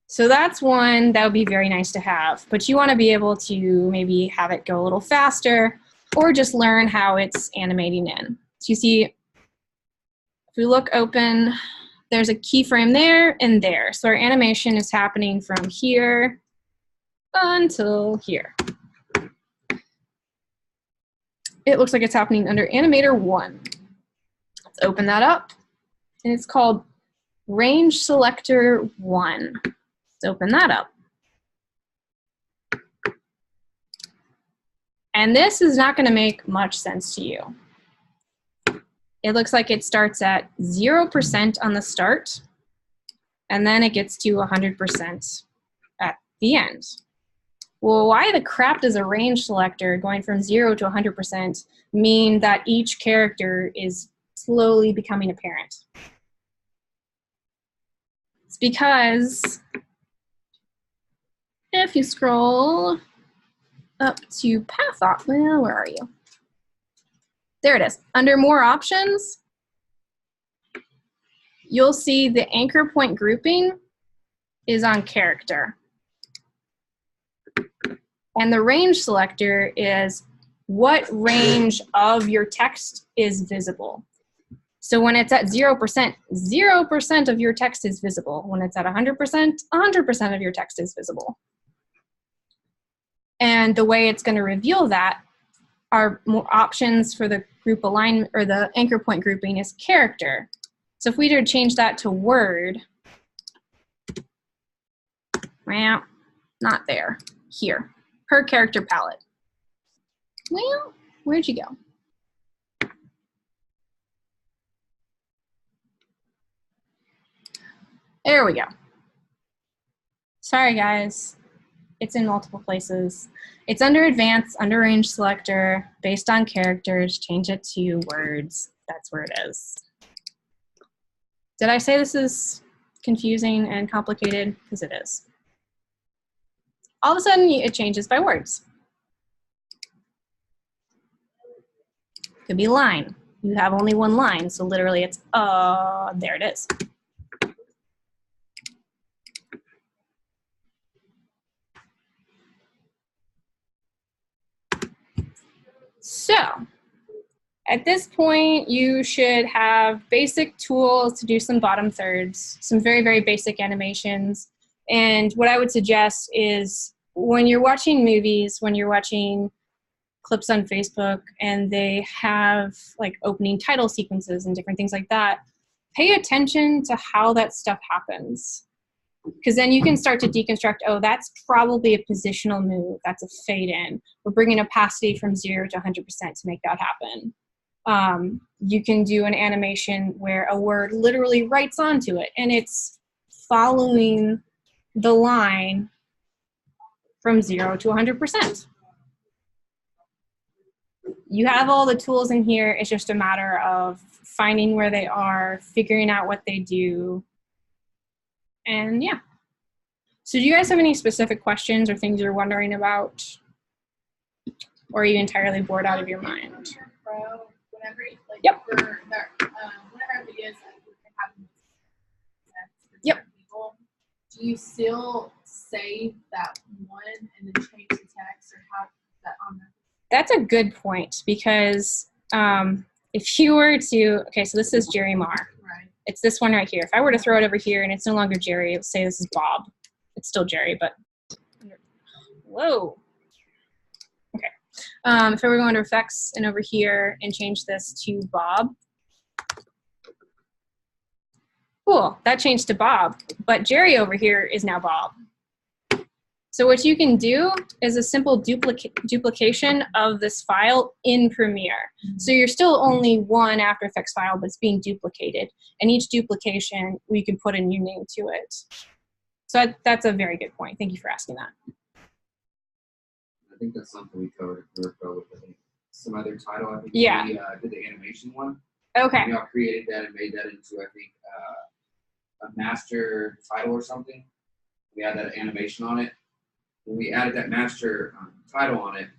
So that's one that would be very nice to have, but you want to be able to maybe have it go a little faster or just learn how it's animating in. So you see, if we look open, there's a keyframe there and there. So our animation is happening from here until here. It looks like it's happening under Animator 1. Let's open that up. And it's called Range Selector 1. Let's open that up. And this is not going to make much sense to you. It looks like it starts at 0% on the start, and then it gets to 100% at the end. Well, why the crap does a range selector going from 0 to 100% mean that each character is slowly becoming apparent? It's because if you scroll up to path option, well, where are you? There it is. Under more options, you'll see the anchor point grouping is on character. And the range selector is what range of your text is visible. So when it's at 0%, 0% of your text is visible. When it's at 100%, 100% of your text is visible. And the way it's going to reveal that are more options for the group alignment or the anchor point grouping is character. So if we were to change that to word, well, not there, here, per character palette. Well, where'd you go? There we go. Sorry, guys. It's in multiple places. It's under advanced, under range selector, based on characters, change it to words. That's where it is. Did I say this is confusing and complicated? Because it is. All of a sudden, it changes by words. Could be line. you have only one line. So literally it's, there it is. So at this point, you should have basic tools to do some bottom thirds, some very, very basic animations. And what I would suggest is when you're watching movies, when you're watching clips on Facebook and they have like opening title sequences and different things like that, pay attention to how that stuff happens. Because then you can start to deconstruct, oh, that's probably a positional move. That's a fade in. We're bringing opacity from 0 to 100% to make that happen. You can do an animation where a word literally writes onto it and it's following the line from 0 to 100%. You have all the tools in here. It's just a matter of finding where they are, figuring out what they do. And yeah. So do you guys have any specific questions or things you're wondering about? Or are you entirely bored out of your mind? Pro, whenever, like, Yep. whenever I have videos that have for Yep. different people, do you still save that one and then change the text or have that on there? That's a good point because if you were to, okay, so this is Jerry Marr. Right. It's this one right here. If I were to throw it over here and it's no longer Jerry, it would say this is Bob. It's still Jerry, but whoa. Okay. If I were going to effects and over here and change this to Bob. Cool, that changed to Bob, but Jerry over here is now Bob. So what you can do is a simple duplication of this file in Premiere. So you're still only one After Effects file, but it's being duplicated. And each duplication, we can put a new name to it. So that's a very good point. Thank you for asking that. I think that's something we covered in Premiere Pro with, I think, some other title. I think Yeah. we did the animation one. Okay. We all created that and made that into, I think, a master title or something. We had that animation on it. When we added that master title on it,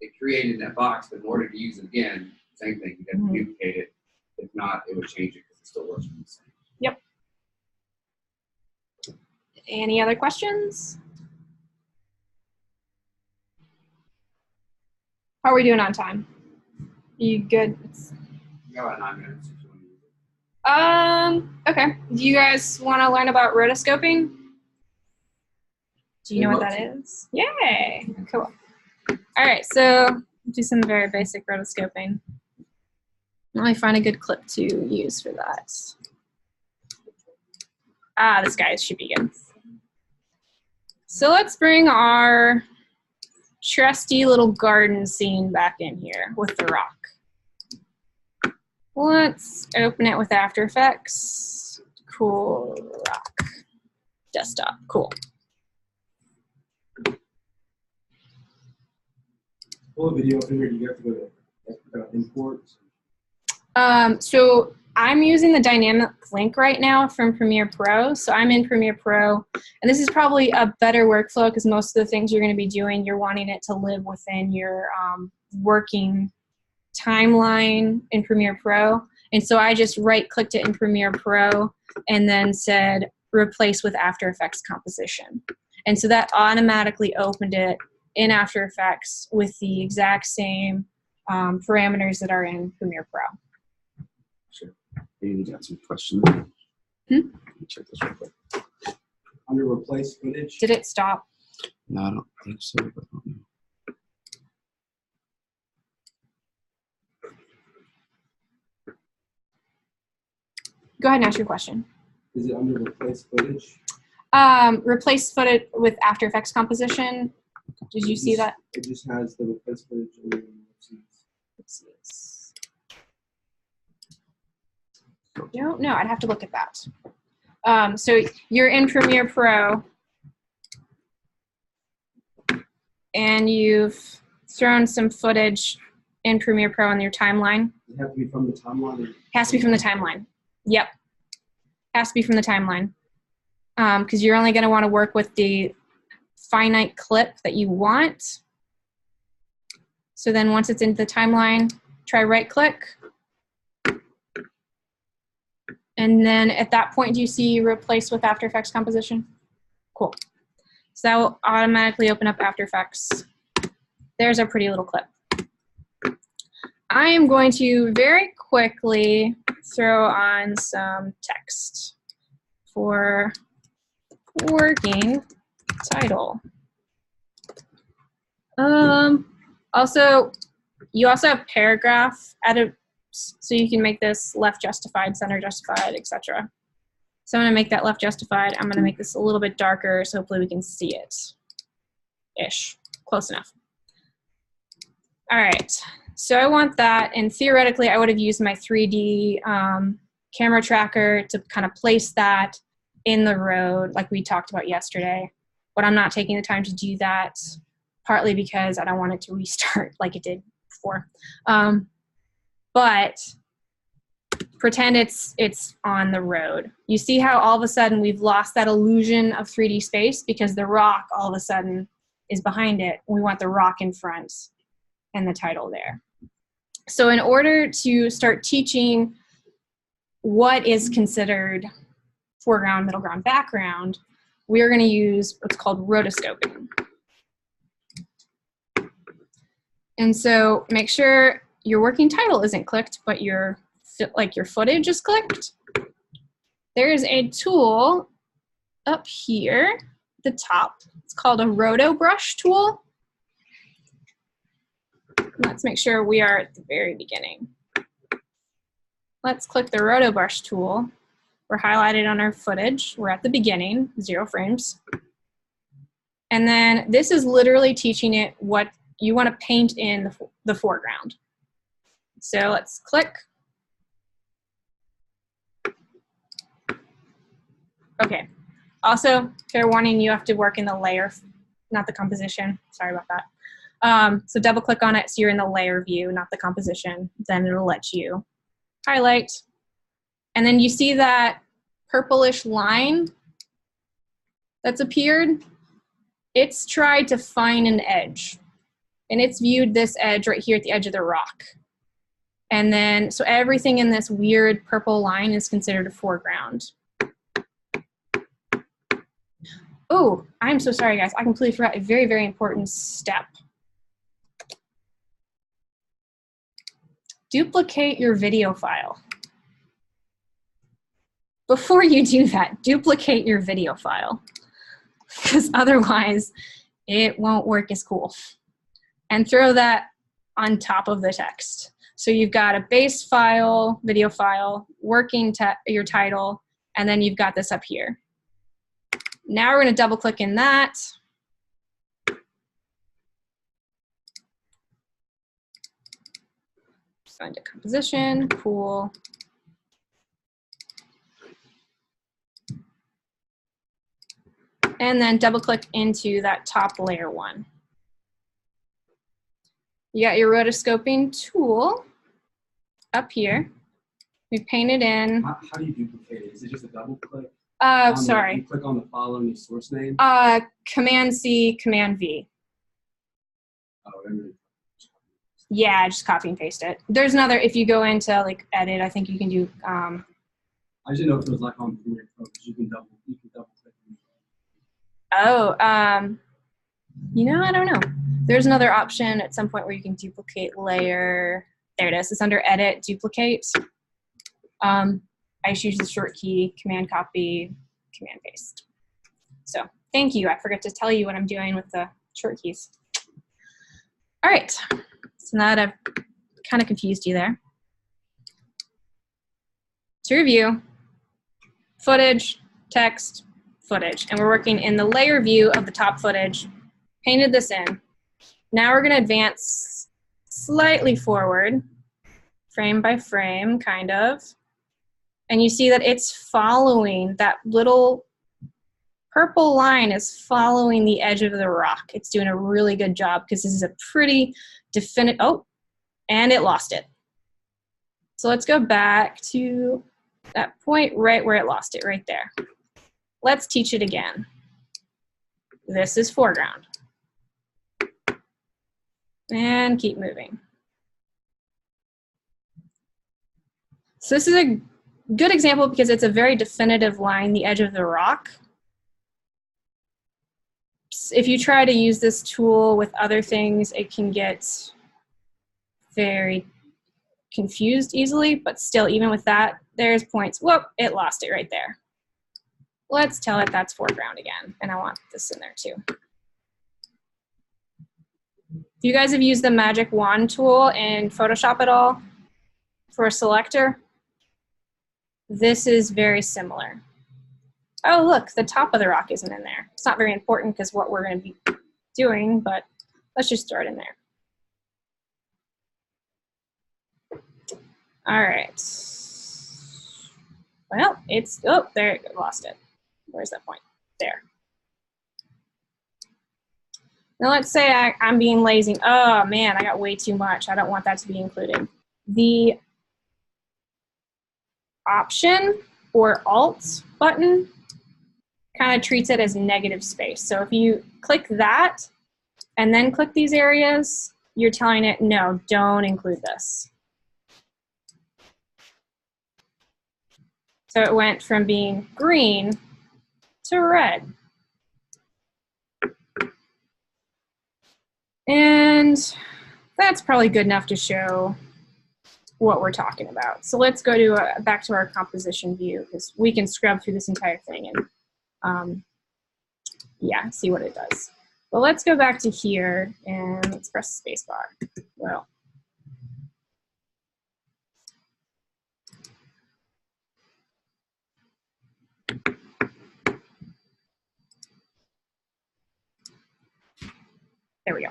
it created that box, but in order to use it again, same thing, you have to duplicate it. If not, it would change it because it still works from the same. Yep. Any other questions? How are we doing on time? You good? You got about 9 minutes if you want to use it. Okay. Do you guys want to learn about rotoscoping? Do you know what We'd that love is? Yay! Cool. All right, so do some very basic rotoscoping. Let me find a good clip to use for that. This guy should be good. So let's bring our trusty little garden scene back in here with the rock. Let's open it with After Effects. Cool rock. Desktop, cool. Pull a video up in here, you have to go to import. So I'm using the dynamic link right now from Premiere Pro. So I'm in Premiere Pro, and this is probably a better workflow because most of the things you're going to be doing, you're wanting it to live within your working timeline in Premiere Pro. And so I just right-clicked it in Premiere Pro and then said replace with After Effects composition. And so that automatically opened it in After Effects with the exact same parameters that are in Premiere Pro. Sure. You got some questions? Check this real quick. Under replace footage. Did it stop? No, I don't think so. But I don't know. Go ahead and ask your question. Is it under replace footage? Replace footage with After Effects composition. Did you see that? It just has the replace footage. Don't know. I'd have to look at that. So you're in Premiere Pro, and you've thrown some footage in Premiere Pro on your timeline. It have to be from the timeline. Has to be from the timeline. Yep. Has to be from the timeline. Because you're only going to want to work with the finite clip that you want. So then once it's into the timeline, try right click, And then at that point, do you see replace with After Effects composition? Cool. So that will automatically open up After Effects. There's our pretty little clip. I am going to very quickly throw on some text for working title. Also, you also have paragraph edit, so you can make this left justified, center justified, etc. So I'm going to make that left justified. I'm going to make this a little bit darker, so hopefully we can see it. Ish. Close enough. All right. So I want that, and theoretically, I would have used my 3D camera tracker to kind of place that in the road like we talked about yesterday. But I'm not taking the time to do that, partly because I don't want it to restart like it did before. But pretend it's on the road. You see how all of a sudden we've lost that illusion of 3D space because the rock all of a sudden is behind it. We want the rock in front and the title there. So in order to start teaching what is considered foreground, middle ground, background, we are going to use what's called rotoscoping. And so make sure your working title isn't clicked, but your footage is clicked. There is a tool up here at the top. It's called a roto brush tool. Let's make sure we are at the very beginning. Let's click the roto brush tool. We're highlighted on our footage. We're at the beginning, 0 frames. And then this is literally teaching it what you want to paint in the foreground. So let's click. Okay. Also, fair warning, you have to work in the layer, not the composition. Sorry about that. So double click on it so you're in the layer view, not the composition. Then it'll let you highlight. And then you see that purplish line that's appeared. It's tried to find an edge. And it's viewed this edge right here at the edge of the rock. And then, so everything in this weird purple line is considered a foreground. Oh, I'm so sorry, guys. I completely forgot a very, very important step. Duplicate your video file. Before you do that, duplicate your video file, because otherwise it won't work as cool. And throw that on top of the text. So you've got a base file, video file, working your title, and then you've got this up here. Now we're going to double click in that. Find a composition, cool. And then double click into that top layer one. You got your rotoscoping tool up here. We painted in. How do you duplicate it? Is it just a double click? Sorry. You click on the file and the source name? Command C, Command V. Oh, really? Yeah, just copy and paste it. There's another, if you go into like edit, I think you can do. I just didn't know if it was like on Premiere Pro because you can double click. Oh, you know, I don't know. There's another option at some point where you can duplicate layer. There it is. It's under Edit, Duplicate. I just use the short key, Command Copy, Command Paste. So thank you. I forgot to tell you what I'm doing with the short keys. All right. So now that I've kind of confused you there. To review, footage, text, footage. And we're working in the layer view of the top footage. Painted this in. Now we're going to advance slightly forward, frame by frame, kind of. And you see that it's following, that little purple line is following the edge of the rock. It's doing a really good job because this is a pretty definite, oh, and it lost it. So let's go back to that point right where it lost it, right there. Let's teach it again. This is foreground. And keep moving. So this is a good example because it's a very definitive line, the edge of the rock. If you try to use this tool with other things, it can get very confused easily, but still, even with that, there's points. Whoop, it lost it right there. Let's tell it that's foreground again, and I want this in there too. If you guys have used the magic wand tool in Photoshop at all for a selector, this is very similar. Oh, look, the top of the rock isn't in there. It's not very important because what we're going to be doing, but let's just throw it in there. All right. Well, it's, oh, there, it lost it. Where's that point? There. Now let's say I'm being lazy. Oh man, I got way too much. I don't want that to be included. The Option or Alt button kind of treats it as negative space. So if you click that and then click these areas, you're telling it, no, don't include this. So it went from being green to red. And that's probably good enough to show what we're talking about. So let's go to back to our composition view, because we can scrub through this entire thing and yeah, see what it does. But let's go back to here and let's press space bar. Well, there we go.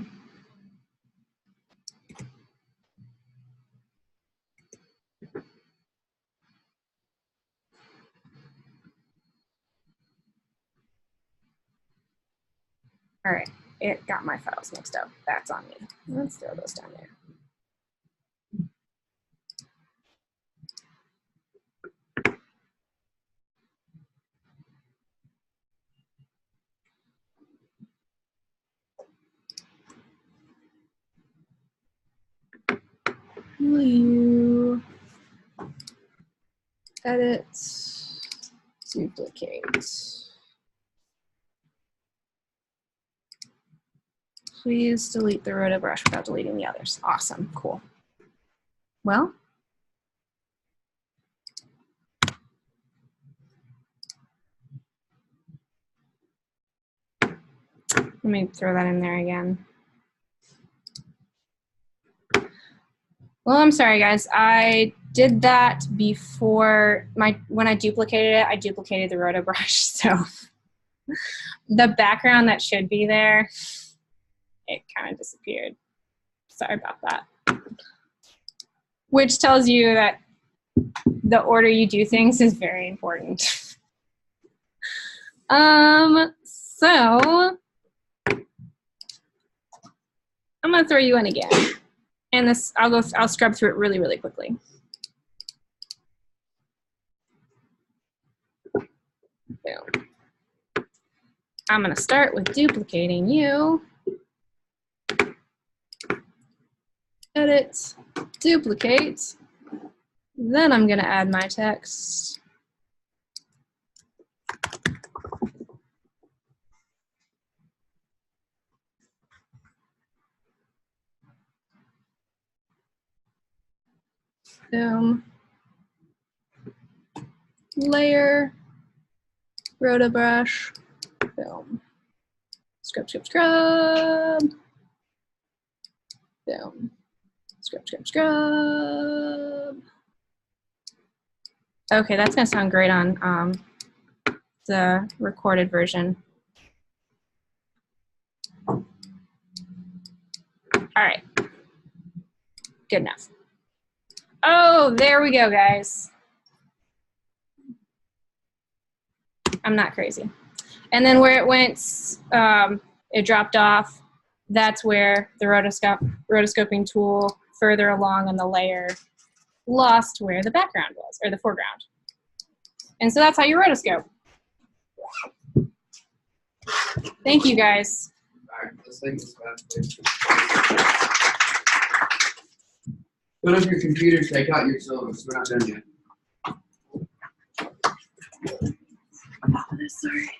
All right, it got my files mixed up. That's on me. Let's throw those down there. Will you edit, duplicate? Please delete the roto brush without deleting the others. Awesome, cool. Well, let me throw that in there again. Well, I'm sorry, guys. I did that before when I duplicated it, I duplicated the roto brush. So the background that should be there, it kind of disappeared. Sorry about that. Which tells you that the order you do things is very important. So I'm gonna throw you in again. And this, I'll scrub through it really, really quickly. Boom. I'm gonna start with duplicating you. Edit, duplicate. Then I'm gonna add my text. Boom. Layer, roto brush, boom. Scrub, scrub, scrub. Boom. Scrub, scrub, scrub. Okay, that's gonna sound great on the recorded version. All right, good enough. Oh, there we go, guys. I'm not crazy. And then where it went, it dropped off. That's where the rotoscoping tool further along on the layer lost where the background was, or the foreground. And so that's how you rotoscope. Thank you, guys. All right, let's take this back. Put up your computer, take out your syllabus. We're not done yet. Sorry.